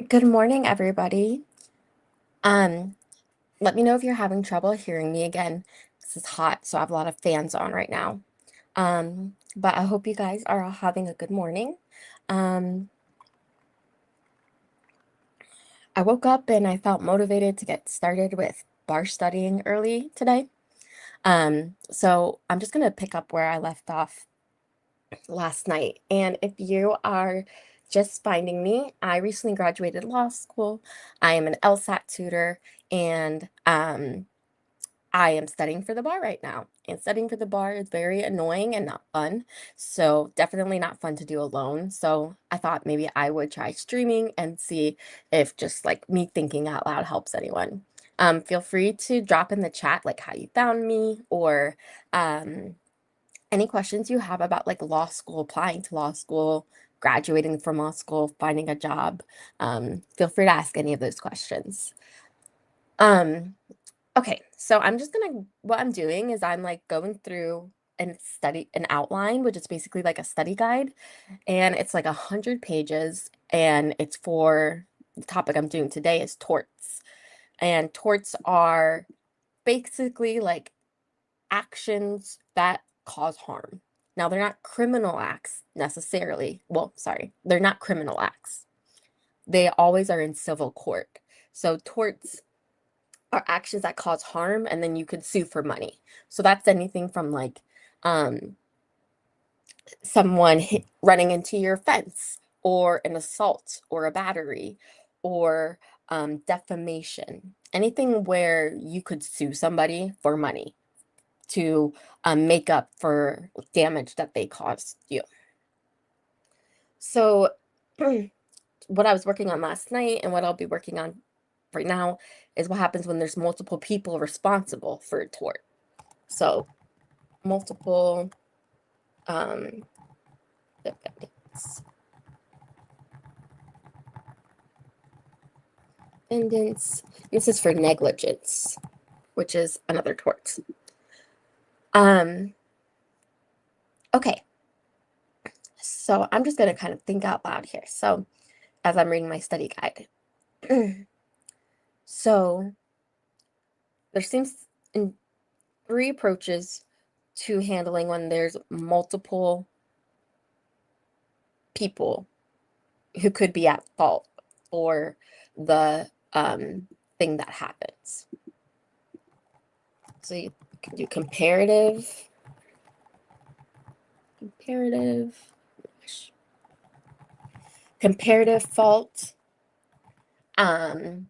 Good morning, everybody. Um, Let me know if you're having trouble hearing me again. This is hot, so I have a lot of fans on right now. But I hope you guys are all having a good morning. Um, I woke up and I felt motivated to get started with bar studying early today. So I'm just gonna pick up where I left off last night. And if you are just finding me, I recently graduated law school. I am an LSAT tutor, and I am studying for the bar right now. And studying for the bar is very annoying and not fun. So definitely not fun to do alone. So I thought maybe I would try streaming and see if just like me thinking out loud helps anyone. Feel free to drop in the chat like how you found me or um, any questions you have about like law school, applying to law school, graduating from law school, finding a job. Feel free to ask any of those questions. Um, okay, so what I'm doing is I'm like going through and study an outline, which is basically like a study guide, and it's like 100 pages, and it's for the topic I'm doing today is torts. And torts are basically like actions that cause harm. Now, they're not criminal acts necessarily. Well, sorry, they're not criminal acts. They always are in civil court. So, torts are actions that cause harm, and then you could sue for money. So, that's anything from like um, running into your fence, or an assault, or a battery, or defamation. Anything where you could sue somebody for money to make up for damage that they caused you. So, what I was working on last night and what I'll be working on right now is what happens when there's multiple people responsible for a tort. So, multiple um, defendants. Defendants. This is for negligence, which is another tort. Um, okay, so I'm just going to kind of think out loud here. So, as I'm reading my study guide. So, there seems in three approaches to handling when there's multiple people who could be at fault for the thing that happens. So you can do comparative, comparative fault, um,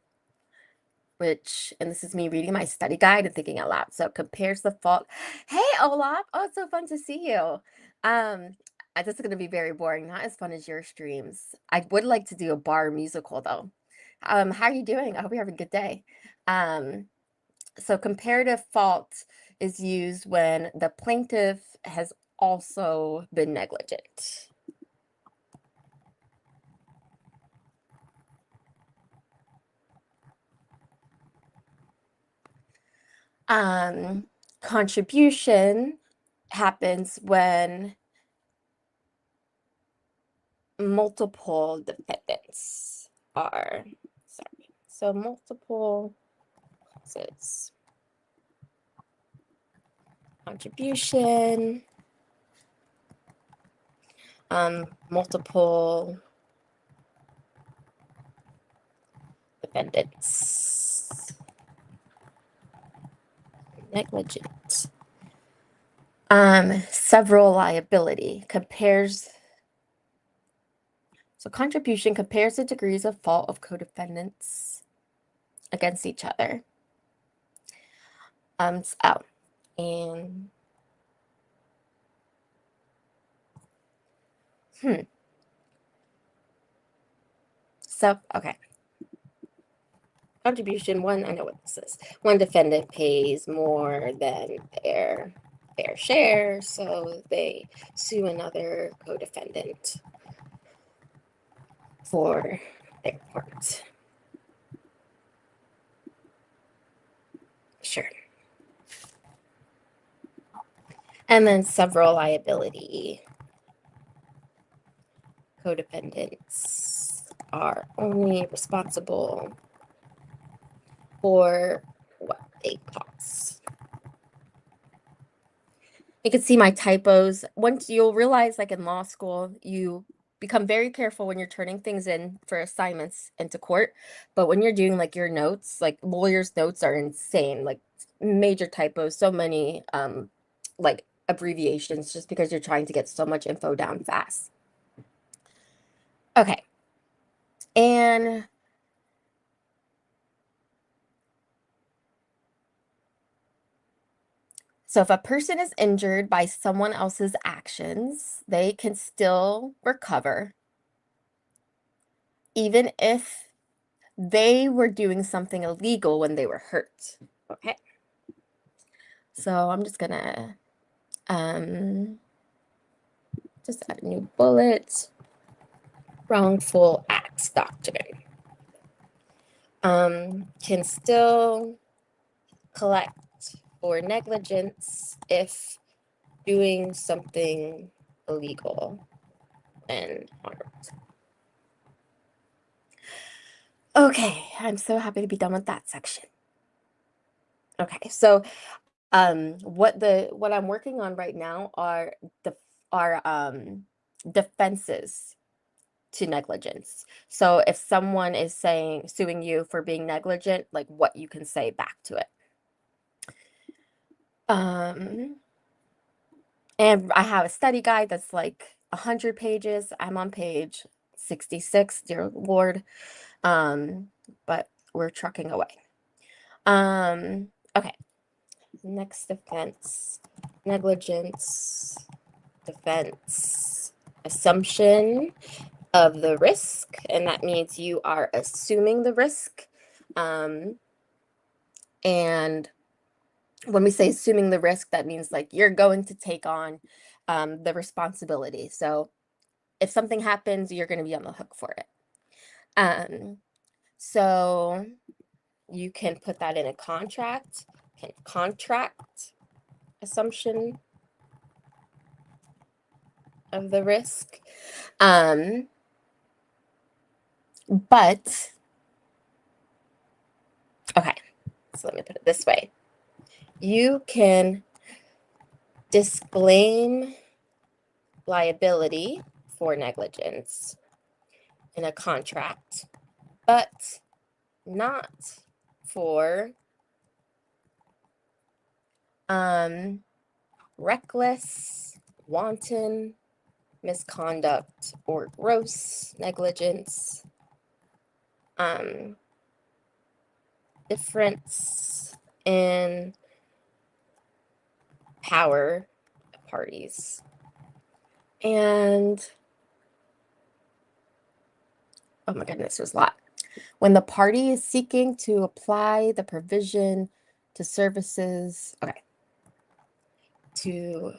and this is me reading my study guide and thinking out loud. So compares the fault. Hey, Olaf. Oh, it's so fun to see you. This is going to be very boring, not as fun as your streams. I would like to do a bar musical though. How are you doing? I hope you're having a good day. So comparative fault is used when the plaintiff has also been negligent. Contribution happens when multiple defendants are, sorry, so multiple causes. Contribution, multiple defendants. Negligent. Several liability compares. So contribution compares the degrees of fault of co-defendants against each other. Oh, and so okay. Contribution one, I know what this is. One defendant pays more than their fair share, so they sue another co-defendant for their part. Sure. And then several liability co-defendants are only responsible for what they cause. You can see my typos. Once you'll realize, like in law school, you become very careful when you're turning things in for assignments into court. But when you're doing like your notes, like lawyers' notes are insane, like major typos, so many like abbreviations just because you're trying to get so much info down fast. Okay. And so if a person is injured by someone else's actions, they can still recover, even if they were doing something illegal when they were hurt. Okay. So I'm just gonna just add a new bullet. Wrongful acts doctrine. Can still collect for negligence if doing something illegal and harmed. Okay, I'm so happy to be done with that section. Okay, so what I'm working on right now are defenses to negligence. So if someone is suing you for being negligent, like what you can say back to it. And I have a study guide that's like 100 pages. I'm on page 66, dear Lord. But we're trucking away. Okay. Next defense, negligence, defense, assumption of the risk, and that means you are assuming the risk. And when we say assuming the risk, that means like you're going to take on the responsibility. So if something happens, you're going to be on the hook for it. So you can put that in a contract, assumption of the risk. But, okay, so let me put it this way. You can disclaim liability for negligence in a contract, but not for reckless, wanton misconduct or gross negligence. Difference in power parties. And oh my goodness, there's a lot. When the party is seeking to apply the provision to services, okay, to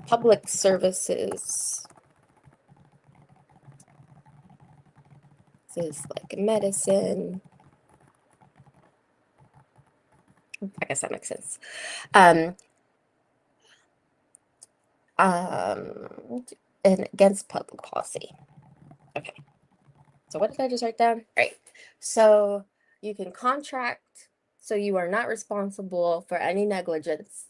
public services. This is like medicine. I guess that makes sense. And against public policy. Okay. So what did I just write down? All right. So you can contract, so you are not responsible for any negligence,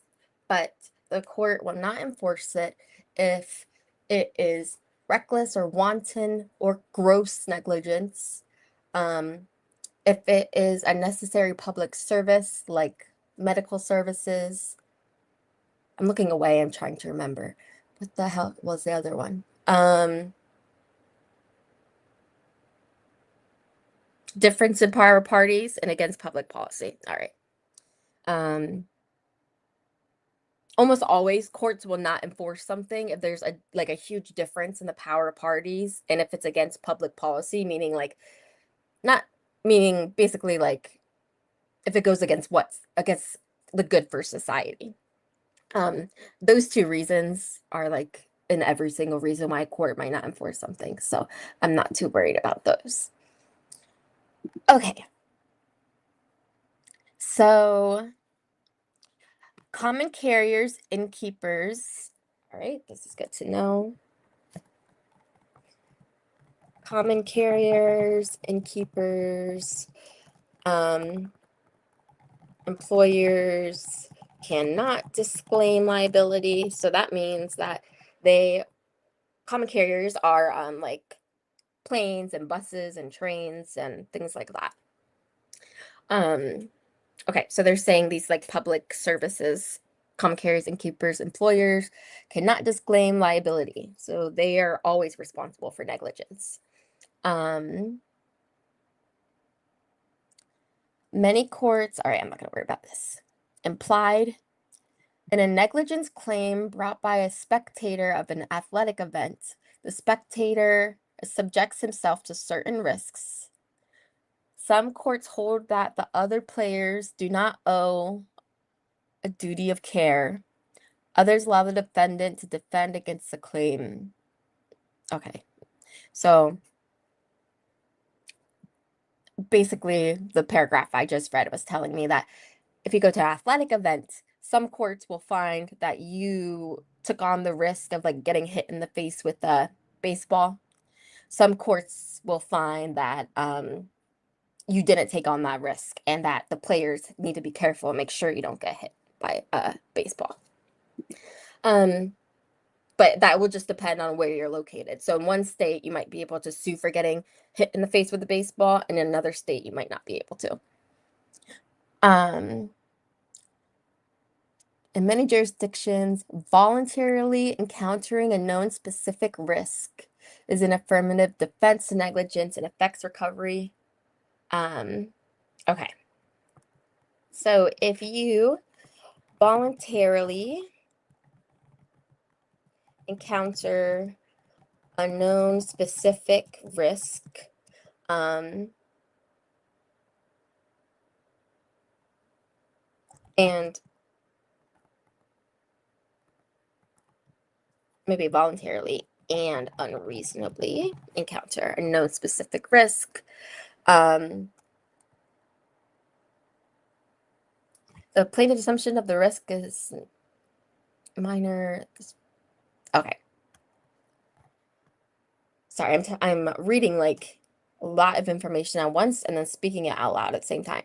but the court will not enforce it if it is reckless or wanton or gross negligence. If it is a necessary public service like medical services. I'm looking away, I'm trying to remember. What the hell was the other one? Difference in power parties and against public policy. All right. Almost always courts will not enforce something if there's a huge difference in the power of parties and if it's against public policy, meaning like not meaning basically like if it goes against against the good for society. Those two reasons are like in every single reason why a court might not enforce something. So I'm not too worried about those. Okay. So common carriers, innkeepers. All right, this is good to know. common carriers, innkeepers, employers cannot disclaim liability. So that means that common carriers are like planes and buses and trains and things like that. Okay, so they're saying these like public services, common carriers, innkeepers, employers cannot disclaim liability. So they are always responsible for negligence. Many courts, all right, I'm not going to worry about this. Implied in a negligence claim brought by a spectator of an athletic event, the spectator subjects himself to certain risks. Some courts hold that the other players do not owe a duty of care. Others allow the defendant to defend against the claim. Okay, so basically the paragraph I just read was telling me that if you go to an athletic event, some courts will find that you took on the risk of like getting hit in the face with a baseball. Some courts will find that you didn't take on that risk and that the players need to be careful and make sure you don't get hit by a baseball. But that will just depend on where you're located. So in one state, you might be able to sue for getting hit in the face with a baseball, and in another state, you might not be able to. In many jurisdictions, voluntarily encountering a known specific risk is an affirmative defense to negligence and affects recovery. Okay. So if you voluntarily encounter a known specific risk, and maybe voluntarily and unreasonably encounter a known specific risk, the plaintiff's assumption of the risk is minor. Okay. Sorry, I'm reading like a lot of information at once and then speaking it out loud at the same time.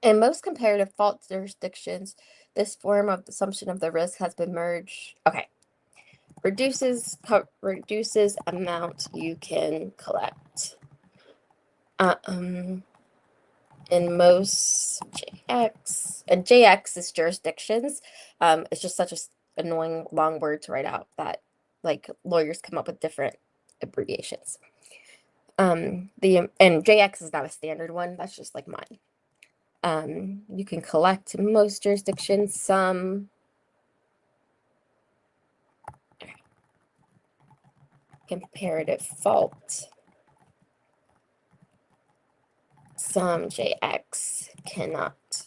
In most comparative fault jurisdictions, this form of assumption of the risk has been merged. Okay. Reduces amount you can collect. In most JX is jurisdictions. It's just such a annoying long word to write out that like lawyers come up with different abbreviations. And JX is not a standard one. That's just like mine. You can collect in most jurisdictions. Some comparative fault. Some JX cannot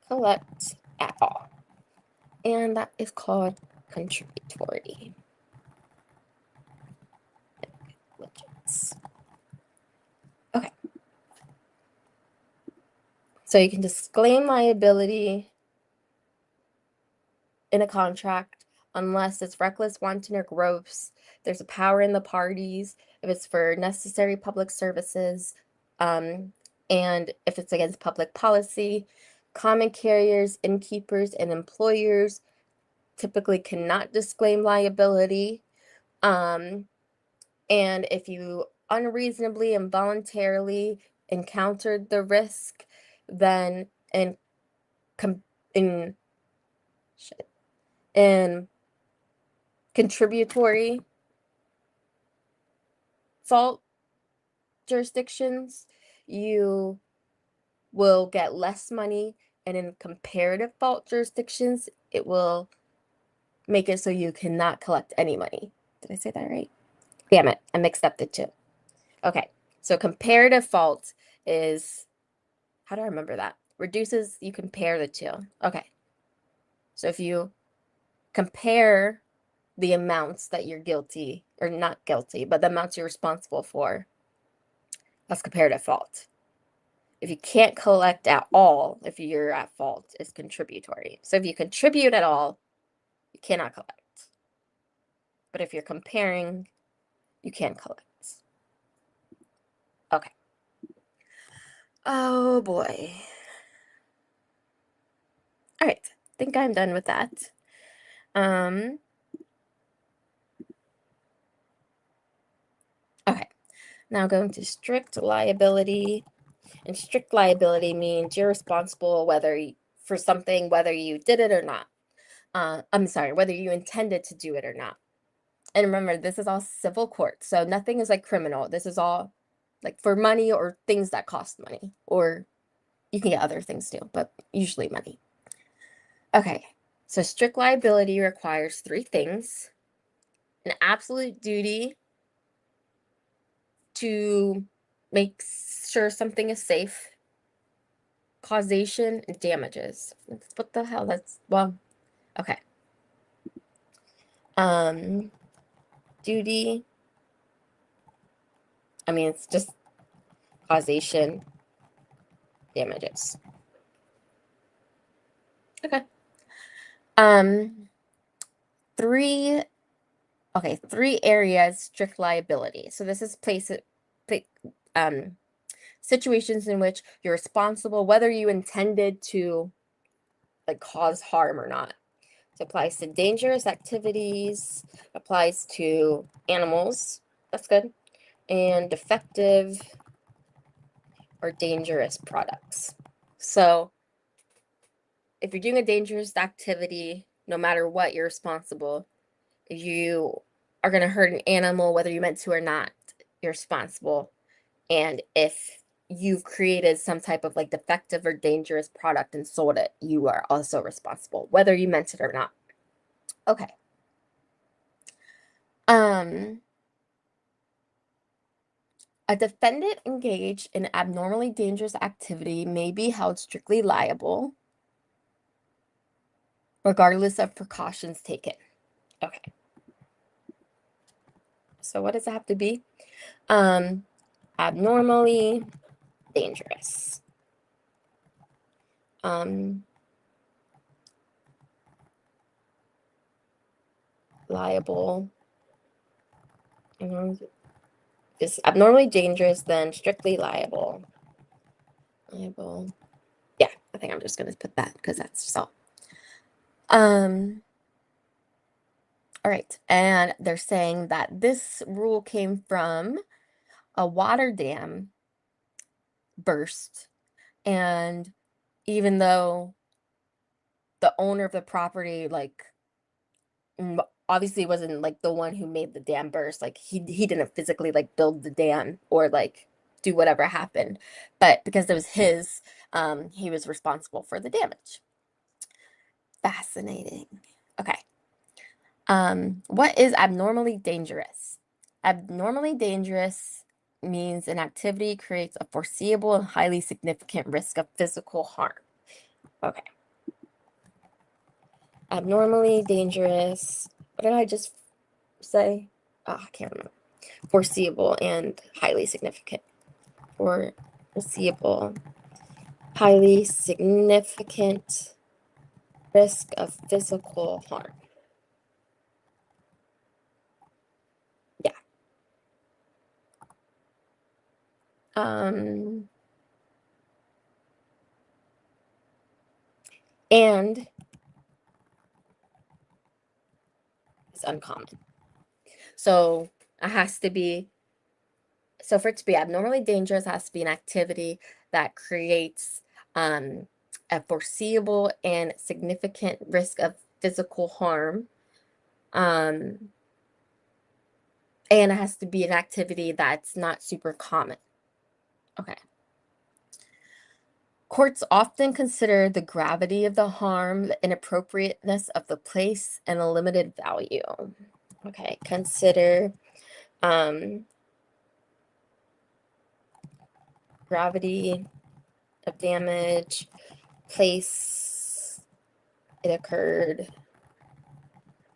collect at all. And that is called contributory negligence. Okay. So you can disclaim liability in a contract unless it's reckless, wanton, or gross. There's a power in the parties if it's for necessary public services, and if it's against public policy. Common carriers, innkeepers, and employers typically cannot disclaim liability. And if you unreasonably and voluntarily encountered the risk, then in contributory fault jurisdictions, you will get less money, and in comparative fault jurisdictions, it will make it so you cannot collect any money. Did I say that right? Damn it, I mixed up the two. Okay, so comparative fault is, how do I remember that? Reduces, you compare the two. Okay, so if you compare the amounts that you're guilty, or not guilty, but the amounts you're responsible for, that's comparative fault. If you can't collect at all, if you're at fault, it's contributory. So if you contribute at all, you cannot collect. But if you're comparing, you can collect. Okay. Oh boy. All right. Think I'm done with that. Okay. Now going to strict liability. And strict liability means you're responsible for something, whether you did it or not. I'm sorry, whether you intended to do it or not. And remember, this is all civil court, so nothing is like criminal. This is all like for money or things that cost money, or you can get other things too, but usually money. Okay, so strict liability requires three things: an absolute duty to make sure something is safe, causation, and damages. What the hell? Well, okay. Um, duty, I mean, it's just causation, damages. Okay. Um, three, three areas, strict liability. So this is um, situations in which you're responsible, whether you intended to like cause harm or not. So it applies to dangerous activities, applies to animals, that's good, and defective or dangerous products. So if you're doing a dangerous activity, no matter what, you're responsible. If you are going to hurt an animal, whether you meant to or not, you're responsible. And if you've created some type of like defective or dangerous product and sold it, you are also responsible, whether you meant it or not. Okay. Um, a defendant engaged in abnormally dangerous activity may be held strictly liable, regardless of precautions taken. Okay. So what does it have to be? Abnormally dangerous. Liable. Is abnormally dangerous, then strictly liable. Liable. Yeah, I think I'm just gonna put that because that's just all. All right, and they're saying that this rule came from a water dam burst, and even though the owner of the property, like, obviously wasn't like the one who made the dam burst, like he didn't physically like build the dam or like do whatever happened, but because it was his, he was responsible for the damage. Fascinating. Okay. What is abnormally dangerous? Abnormally dangerous means an activity creates a foreseeable and highly significant risk of physical harm. Okay. Abnormally dangerous. What did I just say? Oh, I can't remember. Foreseeable and highly significant. Foreseeable, highly significant risk of physical harm. Yeah. And it's uncommon. So it has to be, so for it to be abnormally dangerous, it has to be an activity that creates a foreseeable and significant risk of physical harm. And it has to be an activity that's not super common. Okay. Courts often consider the gravity of the harm, the inappropriateness of the place, and the limited value. Okay, consider gravity of damage, place it occurred,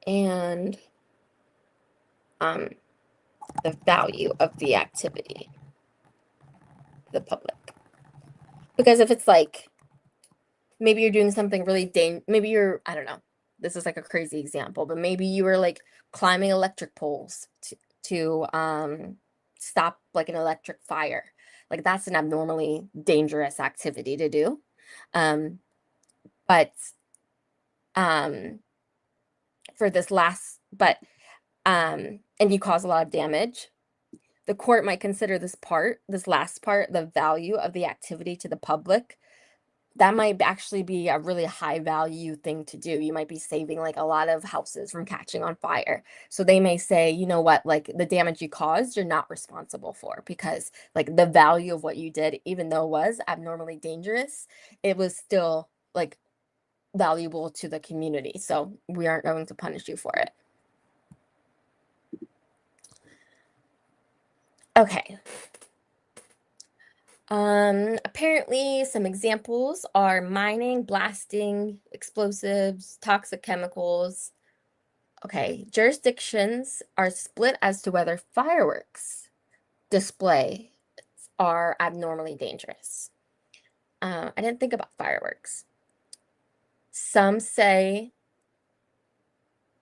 and the value of the activity to the public. Because if it's like, maybe you're doing something really maybe you're, I don't know, this is like a crazy example, but maybe you were like climbing electric poles to stop like an electric fire. like that's an abnormally dangerous activity to do. But um, for this last, but and you cause a lot of damage, the court might consider this last part, the value of the activity to the public. That might actually be a really high value thing to do. You might be saving like a lot of houses from catching on fire. So they may say, you know what, like the damage you caused, you're not responsible for, because like the value of what you did, even though it was abnormally dangerous, it was still like valuable to the community. So we aren't going to punish you for it. Okay. Apparently some examples are mining, blasting, explosives, toxic chemicals. Okay, jurisdictions are split as to whether fireworks display are abnormally dangerous. I didn't think about fireworks. Some say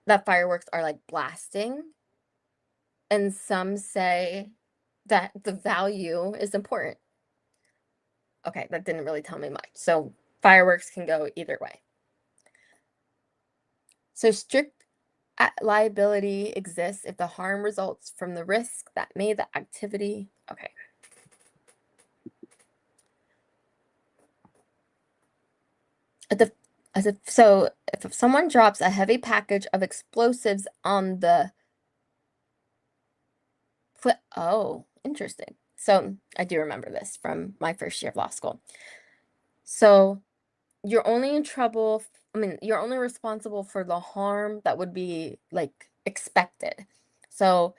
that fireworks are like blasting, and some say that the value is important. Okay, that didn't really tell me much. So fireworks can go either way. So strict liability exists if the harm results from the risk that made the activity. Okay. So if someone drops a heavy package of explosives on the oh, interesting. So I do remember this from my first year of law school. So you're only in trouble, you're only responsible for the harm that would be like expected. So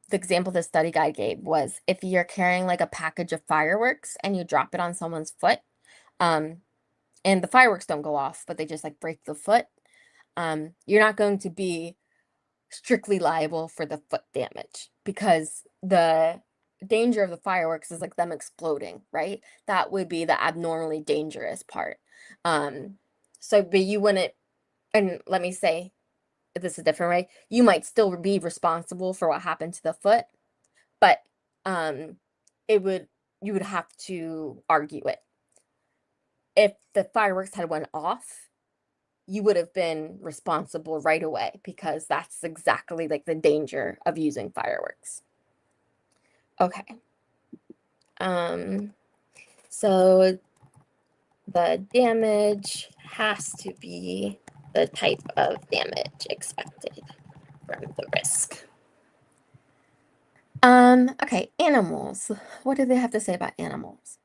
the example the study guide gave was if you're carrying like a package of fireworks and you drop it on someone's foot, and the fireworks don't go off, but they just like break the foot, you're not going to be strictly liable for the foot damage, because the danger of the fireworks is like them exploding, right? That would be the abnormally dangerous part. So, but you wouldn't, and let me say this a different way, you might still be responsible for what happened to the foot, but it would, you would have to argue it. If the fireworks had went off, you would have been responsible right away, because that's exactly like the danger of using fireworks. Okay. So the damage has to be the type of damage expected from the risk. Okay, animals. What do they have to say about animals?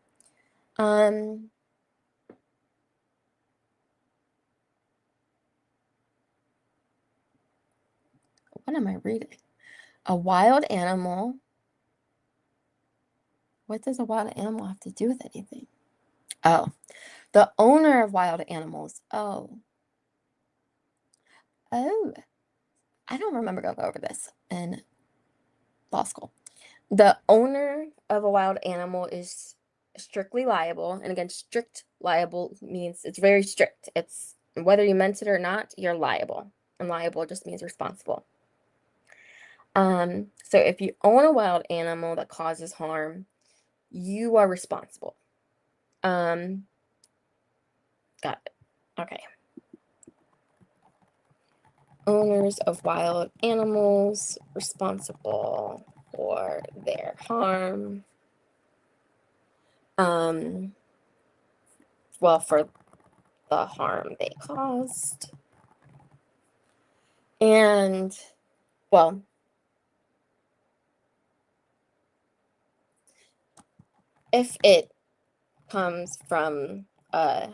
What am I reading? A wild animal. What does a wild animal have to do with anything? Oh, the owner of wild animals. Oh, I don't remember going over this in law school. The owner of a wild animal is strictly liable. And again, strict liable means it's very strict. It's whether you meant it or not, you're liable. And liable just means responsible. So if you own a wild animal that causes harm, you are responsible. Got it. Okay. Owners of wild animals responsible for their harm. Well, for the harm they caused. And, well, if it comes from a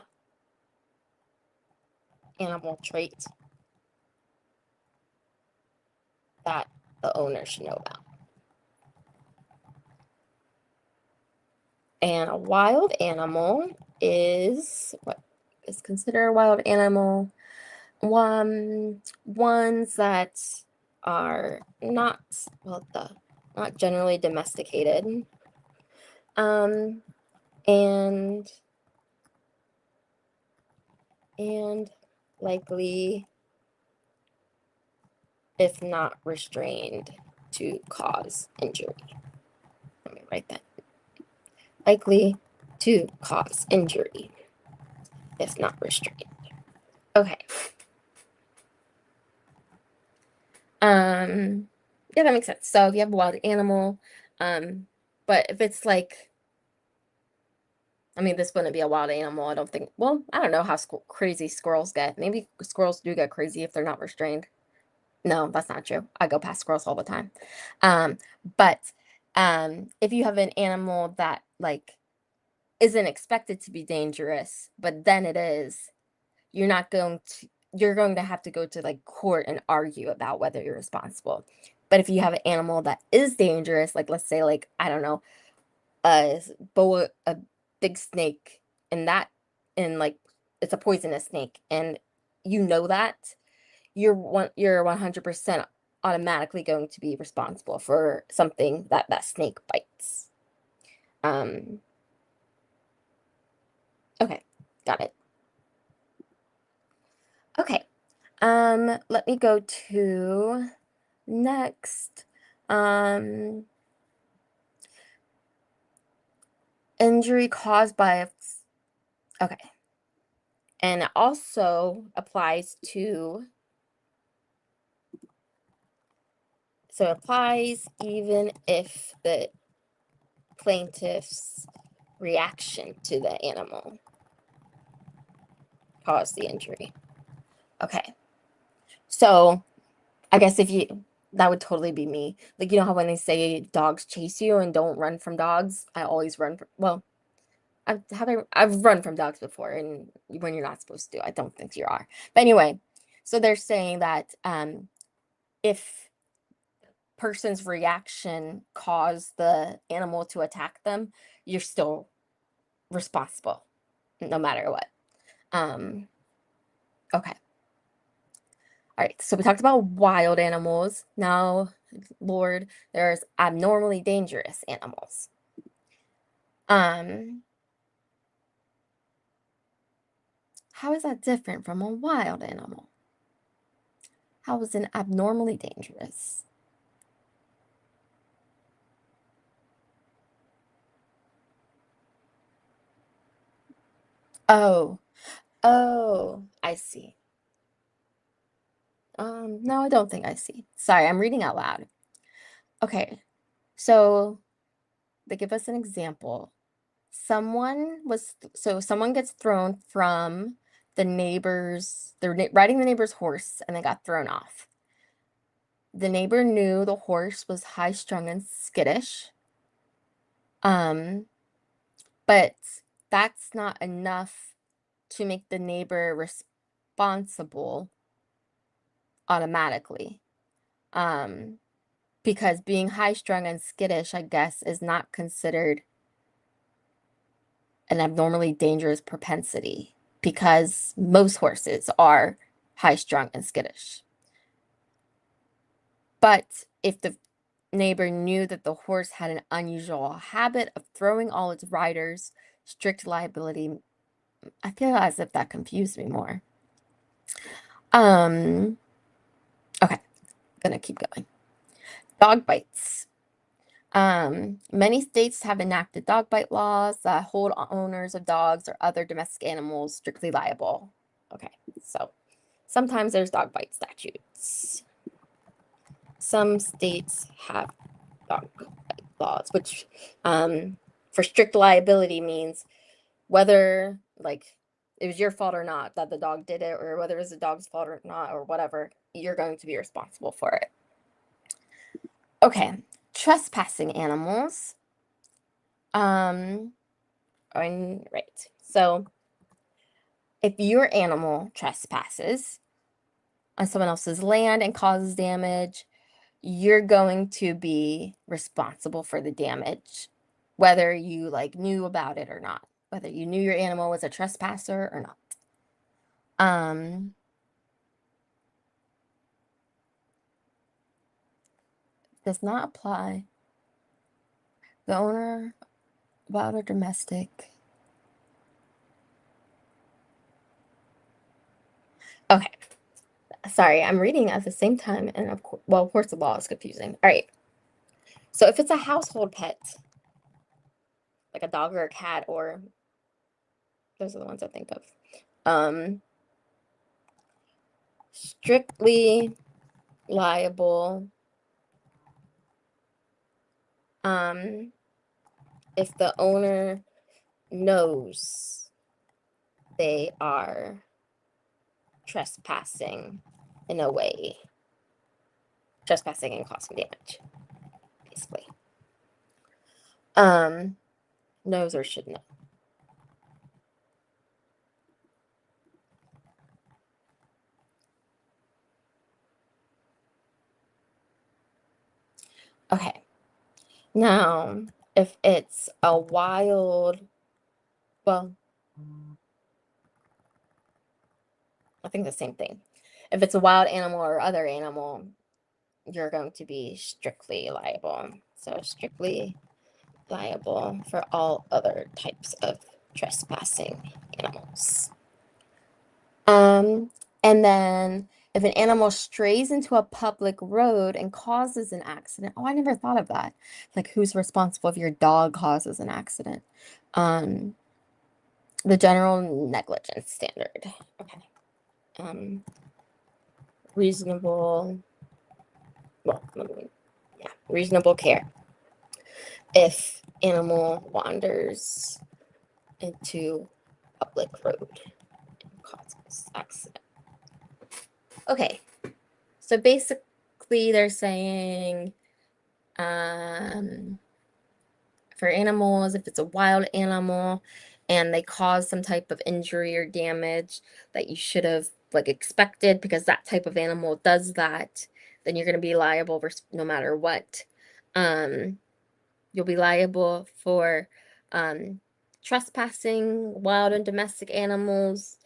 animal trait that the owner should know about. And a wild animal is what is considered a wild animal. Ones that are not, well, not generally domesticated. And likely, if not restrained, to cause injury. Let me write that likely to cause injury if not restrained. Okay. Yeah, that makes sense. So if you have a wild animal, but if it's like, I mean, this wouldn't be a wild animal, I don't think. Well, I don't know how crazy squirrels get. Maybe squirrels do get crazy if they're not restrained. No, that's not true. I go past squirrels all the time. Um, but if you have an animal that like isn't expected to be dangerous, but then it is, you're not going to you're going to have to go to like court and argue about whether you're responsible. But if you have an animal that is dangerous, like let's say like I don't know, a big snake, and like it's a poisonous snake, and you know that you're 100% automatically going to be responsible for something that snake bites. Um, okay, got it. Okay. Let me go to next. Um, injury caused by okay. And it also applies to, so it applies even if the plaintiff's reaction to the animal caused the injury. Okay. So I guess that would totally be me. Like, you know how when they say dogs chase you and don't run from dogs, I always run from, well, I've run from dogs before, and when you're not supposed to, I don't think you are. But anyway, so they're saying that if person's reaction caused the animal to attack them, you're still responsible, no matter what. Okay. All right. So we talked about wild animals. Now, Lord, there's abnormally dangerous animals. Um, how is that different from a wild animal? How is an abnormally dangerous? Oh, oh, I see. No, I don't think I see. Sorry, I'm reading out loud. Okay, so they give us an example. Someone gets thrown from they're riding the neighbor's horse and they got thrown off. The neighbor knew the horse was high strung and skittish. Um, but that's not enough to make the neighbor responsible automatically. Um, because being high strung and skittish, I guess, is not considered an abnormally dangerous propensity because most horses are high strung and skittish. But if the neighbor knew that the horse had an unusual habit of throwing all its riders, strict liability, I feel as if that confused me more. Um, okay, gonna keep going. Dog bites. Many states have enacted dog bite laws that hold owners of dogs or other domestic animals strictly liable. Okay, so sometimes there's dog bite statutes. Some states have dog bite laws, which for strict liability means whether like it was your fault or not that the dog did it, or whether it was the dog's fault or not, or whatever, you're going to be responsible for it. Okay, trespassing animals. Um, right. So if your animal trespasses on someone else's land and causes damage, you're going to be responsible for the damage, whether you like knew about it or not, whether you knew your animal was a trespasser or not. Does not apply. The owner, wild or domestic. Okay. Sorry, I'm reading at the same time, and of course, the law is confusing. All right. So if it's a household pet, like a dog or a cat, or those are the ones I think of. Strictly liable if the owner knows they are trespassing in a way, trespassing and causing damage, basically. Knows or should know. Okay. Now, if it's a wild, well, I think the same thing. If it's a wild animal or other animal, you're going to be strictly liable. So strictly liable for all other types of trespassing animals. And then if an animal strays into a public road and causes an accident, oh, I never thought of that. Like, who's responsible if your dog causes an accident? The general negligence standard. Okay. Reasonable, well, yeah, reasonable care. If animal wanders into public road and causes accident. Okay, so basically they're saying for animals, if it's a wild animal and they cause some type of injury or damage that you should have like expected, because that type of animal does that, then you're going to be liable for no matter what. You'll be liable for trespassing wild and domestic animals,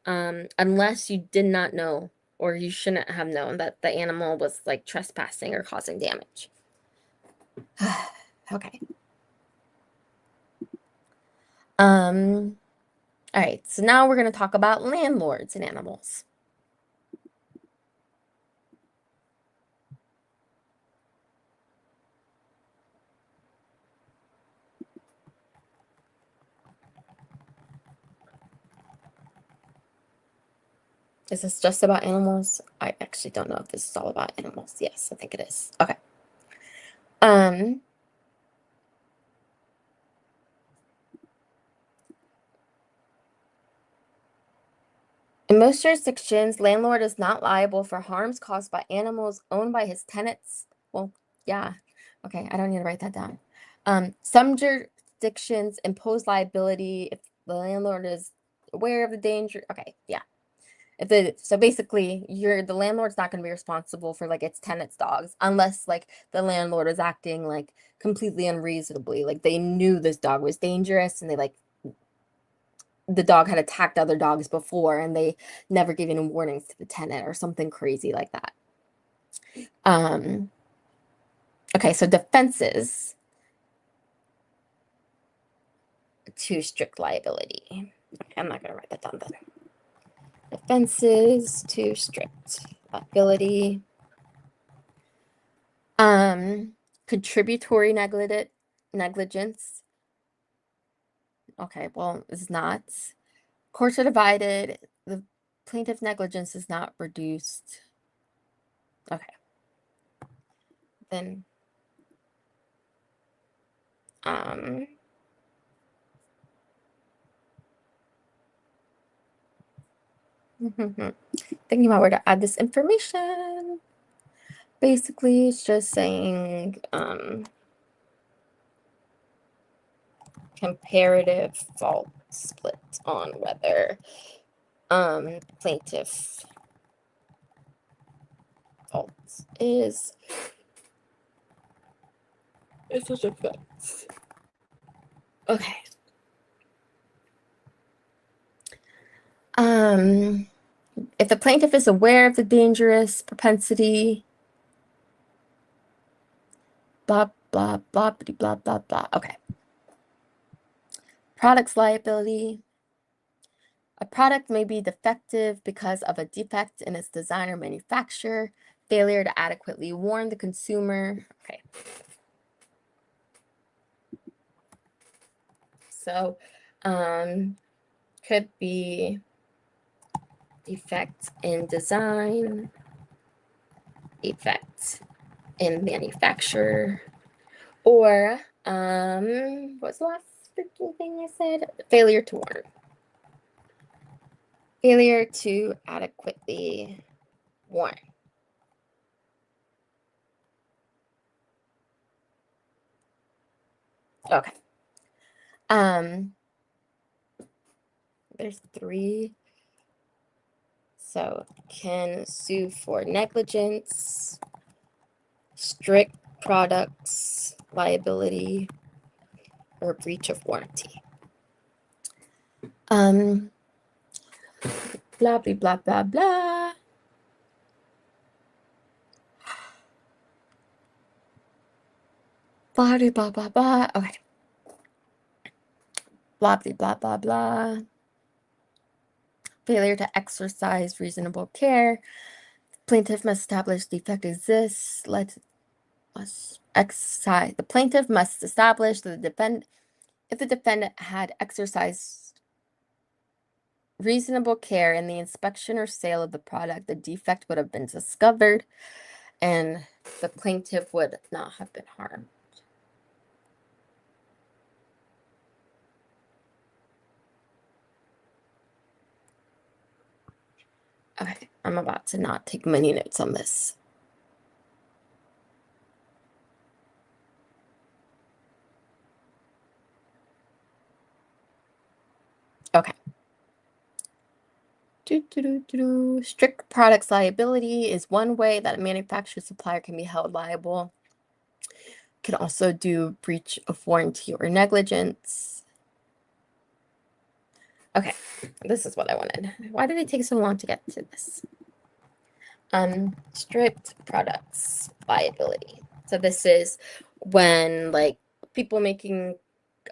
unless you did not know, or you shouldn't have known, that the animal was like trespassing or causing damage. Okay. All right, so now we're going to talk about landlords and animals. Is this just about animals? I actually don't know if this is all about animals. Yes, I think it is. Okay. In most jurisdictions, landlord is not liable for harms caused by animals owned by his tenants. Well, yeah. Okay, I don't need to write that down. Some jurisdictions impose liability if the landlord is aware of the danger. Okay, yeah. So basically the landlord's not going to be responsible for like its tenants' dogs unless like the landlord is acting like completely unreasonably. Like they knew this dog was dangerous and they like the dog had attacked other dogs before and they never gave any warnings to the tenant or something crazy like that. Okay, so defenses to strict liability. Okay, I'm not going to write that down then. Defenses to strict liability. Contributory negligence. Okay, well, it's not. Courts are divided. The plaintiff negligence is not reduced. Okay. Then, thinking about where to add this information. Basically, it's just saying, comparative fault split on whether plaintiff fault is such a fact. Okay. If the plaintiff is aware of the dangerous propensity, blah blah blah blah blah blah. Okay. Products liability. A product may be defective because of a defect in its design or manufacture, failure to adequately warn the consumer. Okay. So could be defect in design, defect in manufacture, or what's the last freaking thing I said? Failure to warn. Failure to adequately warn. Okay. There's 3. So can sue for negligence, strict products liability, or breach of warranty. Blah, blah, blah, blah, blah. Blah, blah, blah, blah, blah. Okay. Blah, blah, blah, blah, blah. Failure to exercise reasonable care. Plaintiff must establish defect exists. The plaintiff must establish that if the defendant had exercised reasonable care in the inspection or sale of the product, the defect would have been discovered and the plaintiff would not have been harmed. Okay, I'm about to not take many notes on this. Okay. Strict products liability is one way that a manufacturer supplier can be held liable. Can also do breach of warranty or negligence. Okay, this is what I wanted. Why did it take so long to get to this? Strict products liability. So this is when like people making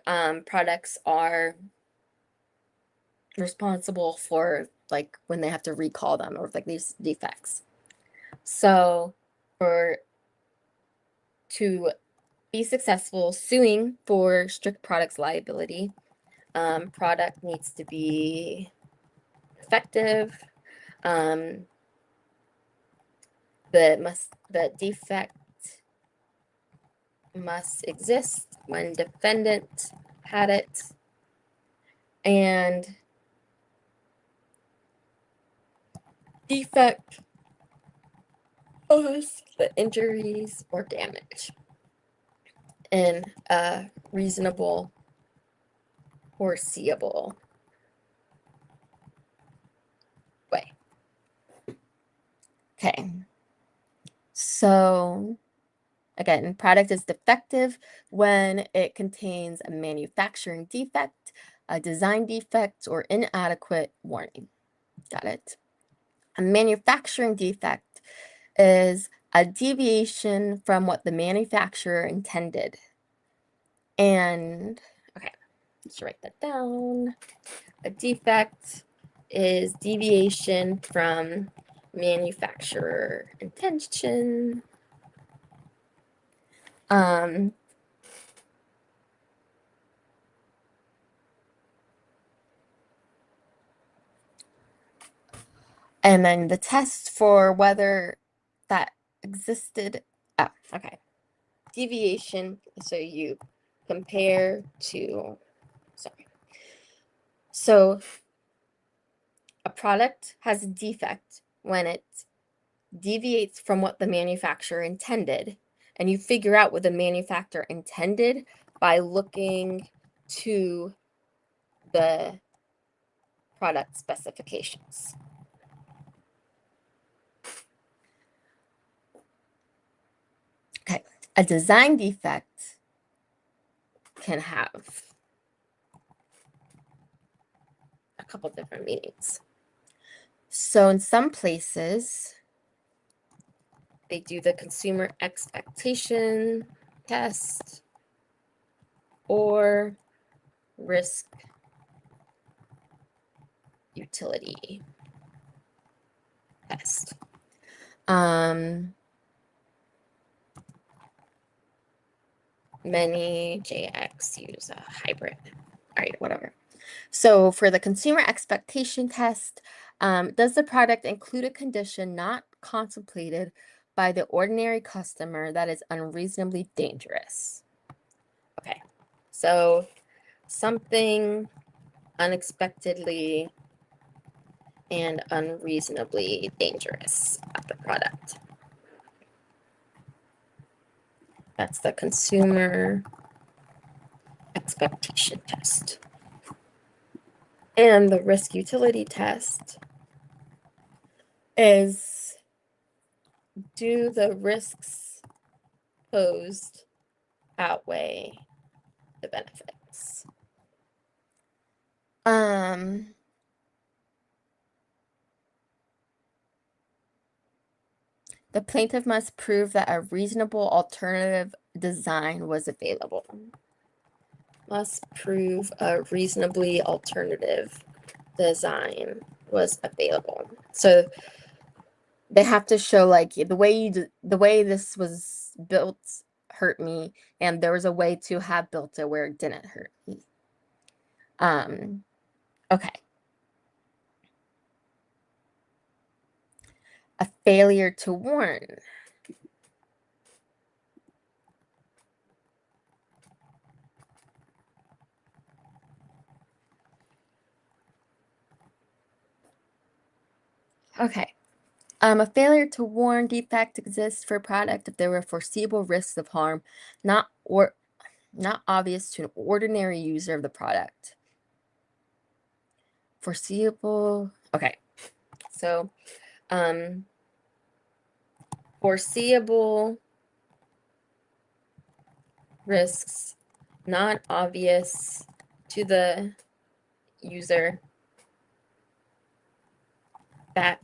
products are responsible for like when they have to recall them or like these defects. So to be successful suing for strict products liability, product needs to be effective. The defect must exist when defendant had it, and defect cause the injuries or damage in a reasonable, foreseeable way. Okay. So again, product is defective when it contains a manufacturing defect, a design defect, or inadequate warning. Got it? A manufacturing defect is a deviation from what the manufacturer intended. And, okay, let's write that down. A defect is deviation from manufacturer intention. And then the test for whether that existed. Oh, okay. Deviation. So you compare to, sorry. So a product has a defect when it deviates from what the manufacturer intended, and you figure out what the manufacturer intended by looking to the product specifications. Okay, a design defect can have a couple different meanings. So in some places, they do the consumer expectation test or risk utility test. Many JX use a hybrid. All right, whatever. So for the consumer expectation test, does the product include a condition not contemplated by the ordinary customer that is unreasonably dangerous? Okay, so something unexpectedly and unreasonably dangerous about the product. That's the consumer expectation test. And the risk utility test is, do the risks posed outweigh the benefits? The plaintiff must prove that a reasonable alternative design was available. Must prove a reasonably alternative design was available. So they have to show like the way this was built hurt me, and there was a way to have built it where it didn't hurt me. Okay. A failure to warn. Okay. A failure to warn defect exists for a product if there were foreseeable risks of harm, not obvious to an ordinary user of the product. Foreseeable. Okay. So, foreseeable risks not obvious to the user that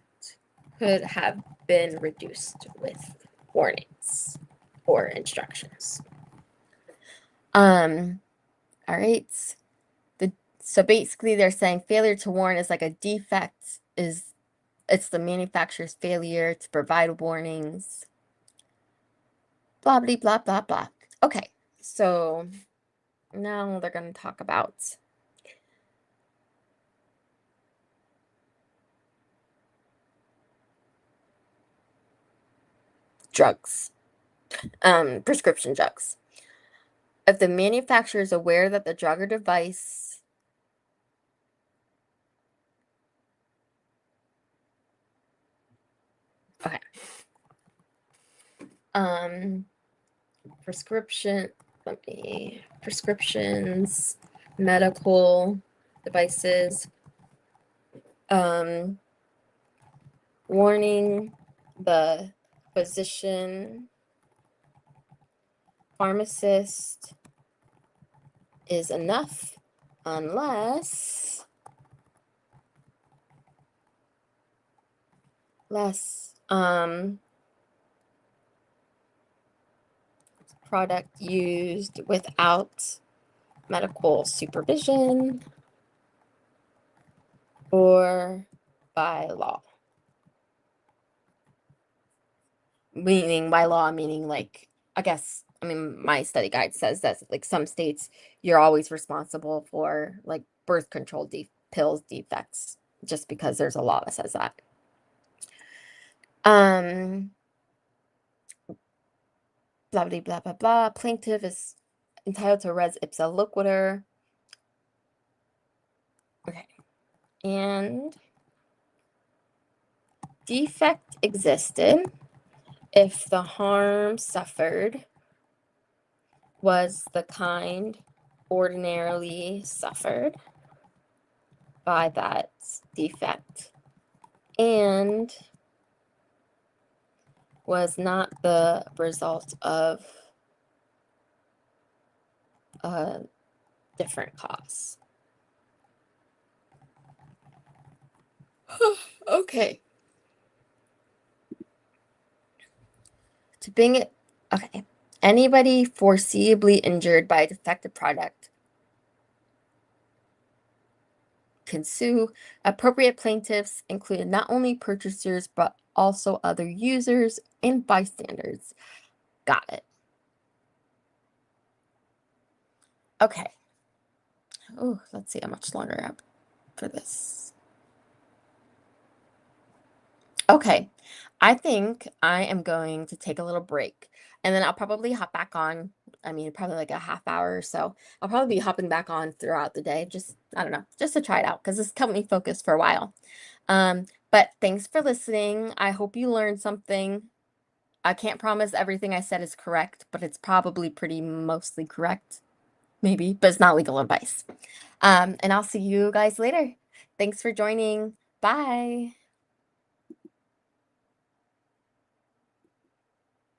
could have been reduced with warnings or instructions. All right. So basically they're saying failure to warn is like a defect, it's the manufacturer's failure to provide warnings. Blah, blah, blah, blah, blah. Okay, so now they're going to talk about drugs, prescription drugs. If the manufacturer is aware that the drug or device prescriptions, medical devices, warning the physician, pharmacist is enough unless product used without medical supervision or by law. Meaning by law, meaning like, I guess, I mean, my study guide says that like some states, you're always responsible for like birth control pills defects, just because there's a law that says that. Blah, blah, blah, blah, blah. Plaintiff is entitled to res ipsa loquitur. Okay. And defect existed if the harm suffered was the kind ordinarily suffered by that defect and was not the result of a different cause. Okay. To bring it, okay. Anybody foreseeably injured by a defective product can sue. Appropriate plaintiffs include not only purchasers, but also other users and bystanders. Got it. Okay. Oh, let's see how much longer I have for this. Okay, I think I am going to take a little break and then I'll probably hop back on. I mean, probably like a half hour or so. I'll probably be hopping back on throughout the day. Just, I don't know, just to try it out because this kept me focused for a while. But thanks for listening. I hope you learned something. I can't promise everything I said is correct, but it's probably pretty mostly correct, maybe, but it's not legal advice. And I'll see you guys later. Thanks for joining. Bye.